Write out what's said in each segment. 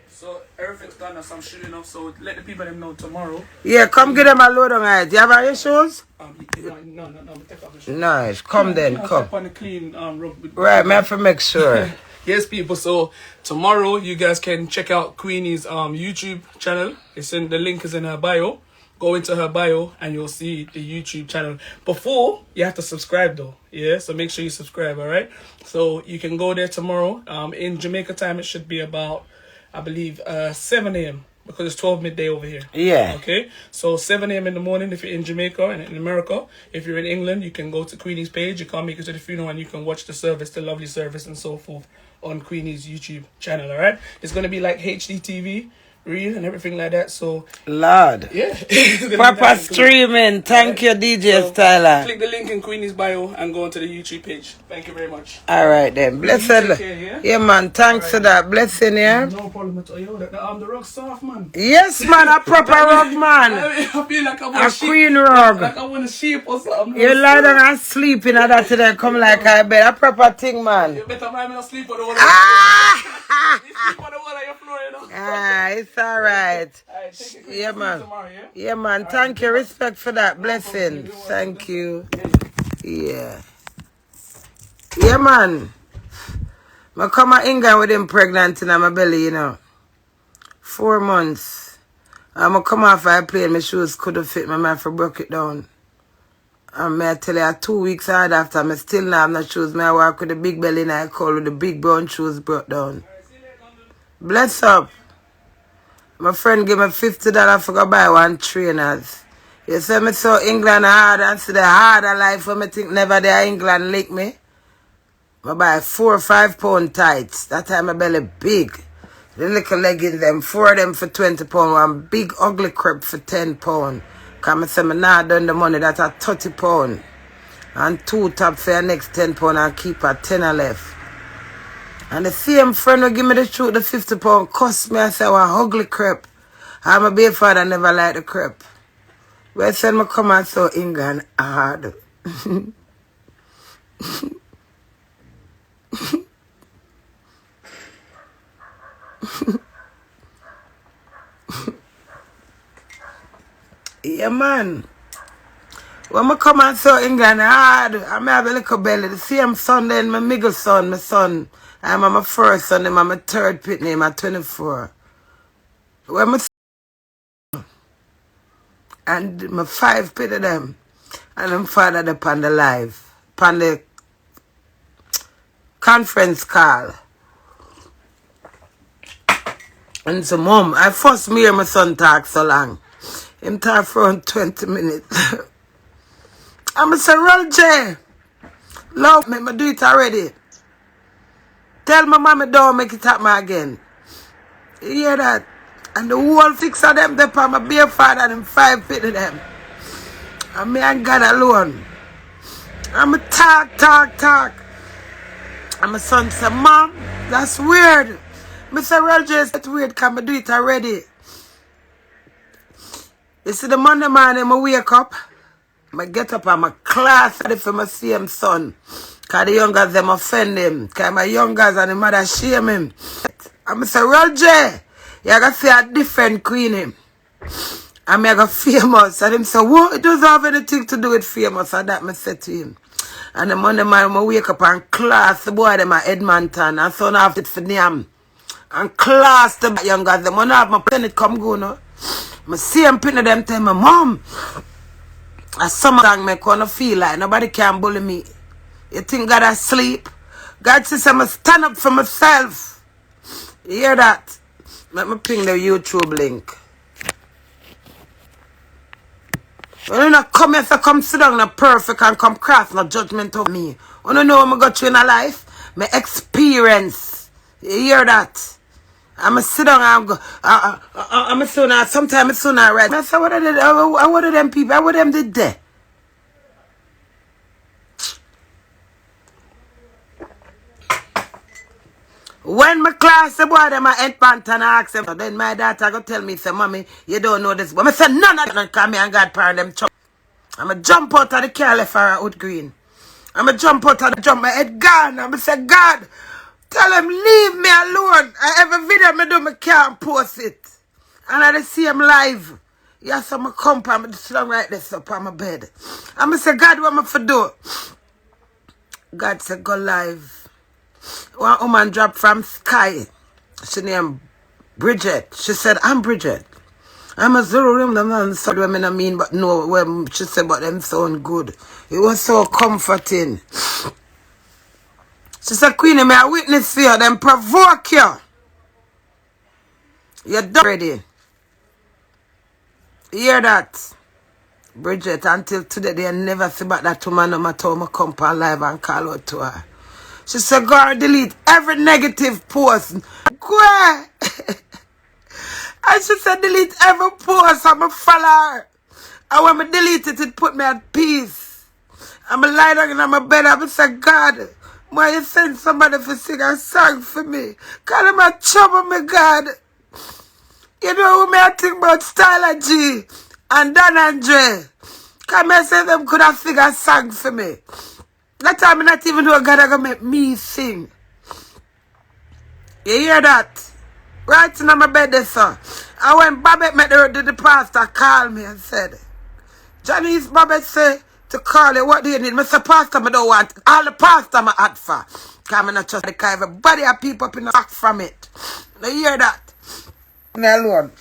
So everything's done as I'm shooting off, so let the people them know tomorrow. Yeah, come get them a load on it. Do you have any shoes? No, take off the shoes. Nice, come then, come. On the clean, Right, man, have to make sure. Yes, people. So tomorrow you guys can check out Queenie's YouTube channel. The link is in her bio. Go into her bio and you'll see the YouTube channel. Before, you have to subscribe though. Yeah, so make sure you subscribe, all right? So you can go there tomorrow. In Jamaica time, it should be about, I believe, 7 a.m. because it's 12 midday over here. Yeah. Okay, so 7 a.m. in the morning if you're in Jamaica and in America. If you're in England, you can go to Queenie's page. You can't make it to the funeral and you can watch the service, the lovely service and so forth on Queenie's YouTube channel, all right? It's going to be like HD TV. Real and everything like that, so Lord, yeah. proper streaming. Thank you, DJ Styler. Click the link in Queenie's bio and go onto the YouTube page. Thank you very much. All right then, blessed. Yeah, man. Thanks for that blessing, yeah. No problem at all. Yo, the rug soft, man. Yes, man. A proper rug, man. I feel like I want a queen rug. Like I want a sheep or something. You lie down and sleep in that today. Come like I bed. A proper thing, man. You better mind me not sleep on the wall. You sleep on the wall of your floor, you know. It's all right. Yeah, man. Yeah, man. Thank you. Respect for that blessing. Thank you. Yeah. Yeah, man. I come to England with him pregnant in my belly, you know. 4 months. I'm come off I plane, my shoes couldn't fit my man for broke it down. And I tell you, 2 weeks hard after, I still not have no shoes. I walk with the big belly and I call with the big brown shoes brought down. Bless up. My friend gave me $50 for go buy one trainers. You see me so England hard and see the harder life for me think never there England lick me. I buy 4 or 5 pound tights. That time my belly big. The little leggings them, 4 of them for 20 pound, one big ugly crepe for 10 pound. Cause I say me not done the money that at 30 pound. And 2 top for the next 10 pound and keep a 10 left. And the same friend will give me the shoot the 50 pound, cost me and say, well, ugly crepe. I'm a baby father, never like the crepe. Well, send me come and saw England hard. Yeah, man. When I come and saw England hard, I have a little belly. The same son then, my middle son, my son. I'm my first son, I'm my third pit name at 24. When I and my 5 pit of them, and I'm father upon the live, upon the conference call. And so, Mom, I first hear my son talk so long. Him talk for around 20 minutes. I'm a Roll J. Love me, I do it already. Tell my mama don't make it happen again. You hear that? And the whole 6 of them, they put my bare father and 5 pit of them. And me and God alone. I'm a talk. And my son said, Mom, that's weird. Mr. Rogers, that's weird, because I do it already. You see, the Monday morning, I wake up. I get up and I class ready for my same son. Because the youngers, them offend him. Because my youngers and the mother shame him. And I say, Roger, you got to see a different queen him. And I got famous. And him say, what? It doesn't have anything to do with famous. And that I said to him. And the Monday morning, I wake up and class the boy them at Edmonton. And son have it for them. And class the youngers, them. When I have my penny come go now. I see him pin them tell me, Mom, a summertime make wanna feel like nobody can bully me. You think God asleep? God says I'm stand up for myself. You hear that? Let me ping the YouTube link. When you not come here, so come sit down, not perfect and come cross no judgment of me. You don't know what I got through in a life? My experience. You hear that? I'm a sit down and go. I'm a son. Sometimes it's son right. I say, what are them people? What them did there? When my class the boy them I ent pant and I ask them, then my daughter go tell me, say, Mommy, you don't know this. But I say none of them come here and God parent them chop. I'm a jump out of the car left for Wood Green. I'm a jump out of the jump, my head gone. I'm a say, God. Tell him leave me alone. I have a video me do, me can't post it. And I see him live. Yes, I'm a compa, I'm just long right this up on my bed. I'm say, God, what am I for do? God said, go live. One woman dropped from sky. She named Bridget. She said, I'm Bridget. I'm a zero room, the man said what I mean, but no, when she said, but them sound good. It was so comforting. She said, Queenie, may I witness for you, then provoke you. You're done already. You hear that? Bridget, until today, they never see about that woman no matter how I come on live and call out to her. She said, go and delete every negative post. Go. And she said, delete every post. I'm a follower. And when I delete it, it put me at peace. I'm lying down in my bed. I'm saying, God, why you send somebody to sing a song for me? God, I'm in trouble, me God. You know who me I think about Styler G and Don Andre. Come and say them could have sing a song for me. That time I not even know God gonna make me sing. You hear that? Right in my bed there, sir. And when Babette met the pastor called me and said, Johnny's Babette say to call you, what do you need? Mr. Pastor, I don't want it. All the pastor I add for. Because I not trust the car. Everybody have people up in the back from it. You hear that? Me alone.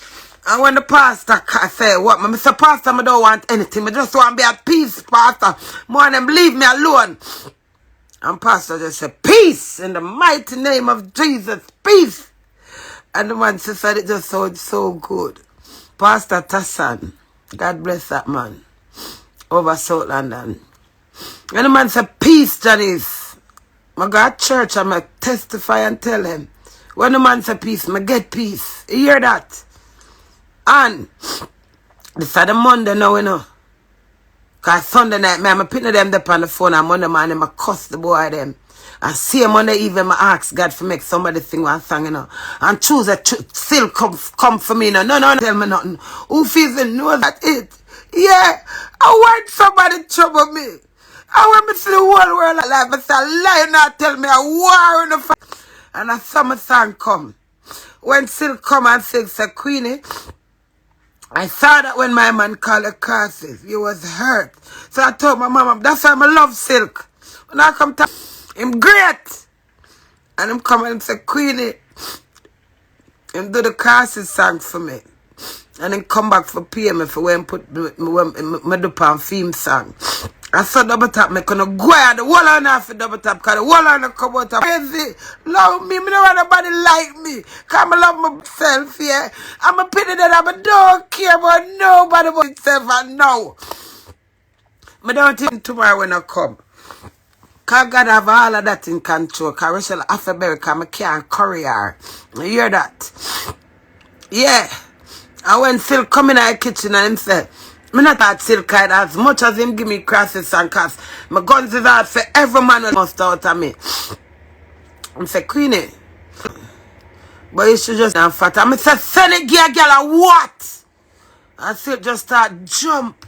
And when the pastor say, what, Mr. Pastor, I don't want anything. I just want to be at peace, Pastor. More than them leave me alone. And Pastor just said, peace in the mighty name of Jesus. Peace. And the man said it just sounded so good. Pastor Tassan, God bless that man, over South London. And the man said, peace, Janice. I go to church and I testify and tell him. When the man said peace, I get peace. You hear that? And this is the Monday now, you know. Because Sunday night, I'm putting them up on the phone and Monday morning, I cuss the boy them. And see Monday evening, I ask God to make somebody sing one song, you know. And choose a still come for me, you know. No, tell me nothing. Who feels it knows that it. Yeah, I want somebody to trouble me. I want me to see the whole world alive. I say, lie not tell me a war in the fight. And a summer song come. When Silk come and sing, say, Queenie, I saw that when my man called the crosses, he was hurt. So I told my mama, that's why I love Silk. When I come to him, great. And him come and say, Queenie, him do the crosses song for me. And then come back for pay me for when put my do pan theme song. I saw double tap, me gonna go out the wall on off the double tap, cause the wall on the come out of crazy. Love me, me don't want nobody like me. Cause I love myself, yeah. I'm a pity that I don't care about nobody but myself and now. I don't think tomorrow when I come. Cause God have all of that in control. Cause Rachel Affaberry, cause I can't curry her. You hear that? Yeah. I went still come in the kitchen and him said, I'm not that silk as much as him give me crosses and cast. My guns is hard for every man who must out of me. I say, Queenie, but you should just have fat. I say, send it gear girl what? I still just start jump.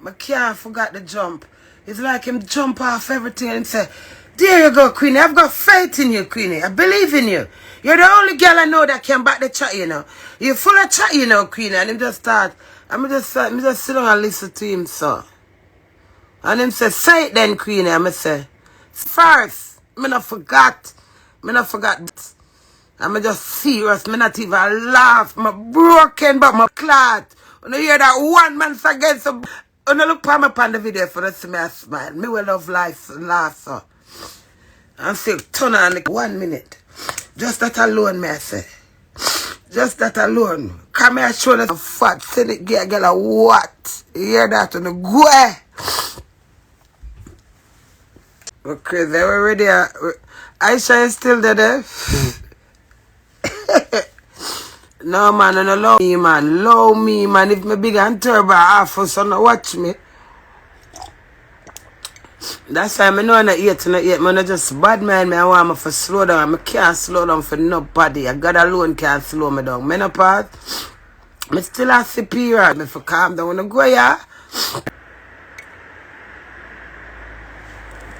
I can't forget the jump. It's like him jump off everything and say, there you go, Queenie. I've got faith in you, Queenie. I believe in you. You're the only girl I know that can back the chat, you know. You're full of chat, you know, Queenie. And him just start, I'm just sit down and listen to him, so. And him say, say it then, Queenie. I'm say, first, me not forgot. I'm just serious. Me not even laugh. Me broken, but me glad. When you hear that one man against some, when I look for me upon the video for the see me I smile. Me will love life, laugh, so. And say, turn on like 1 minute. Just that alone, me I say. Just that alone. Come here, show that fat. Send it, get a girl a what? You hear that? On the go. We're crazy. We're ready. Aisha is still there. No, man. I don't love me, man. Love me, man. If me big and turbo half for so no watch me. That's why I know I'm not yet. I just bad man. I want me to slow down. I can't slow down for nobody. God alone can't slow me down. Menopause, I still have superior. I for calm down. I go, yeah.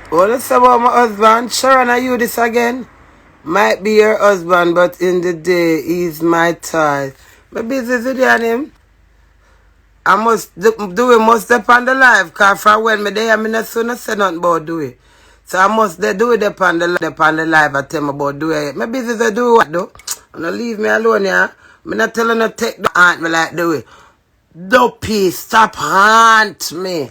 What you say about my husband? Sharon, are you this again? Might be your husband, but in the day, he's my toy. My business with you and him. I must do it, must step on the live, because from when me there, I not soon say nothing about do it. So I must do it upon the live, I tell me about do it. My business I do what though? Don't leave me alone, yeah? Me not telling no take the aunt me like do it. Dopey, stop haunt me.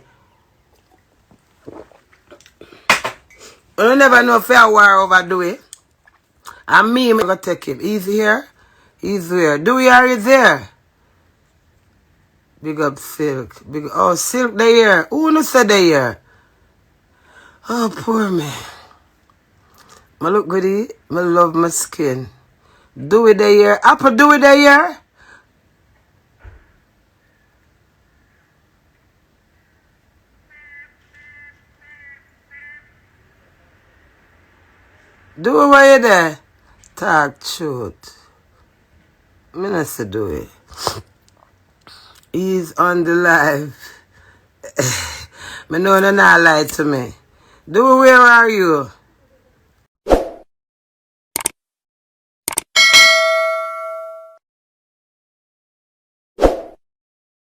You never know if I war over do it. And me gonna take him. He's here. He's there. Do we are there? Big up Silk. Oh, Silk they here. Who no said they here? Oh, poor me. I look good. I love my skin. Do it they here. Apple do it they here. Do it while you there. Talk truth. Me not say do it. He's on the live. Me know no not lie to me. Do it, where are you?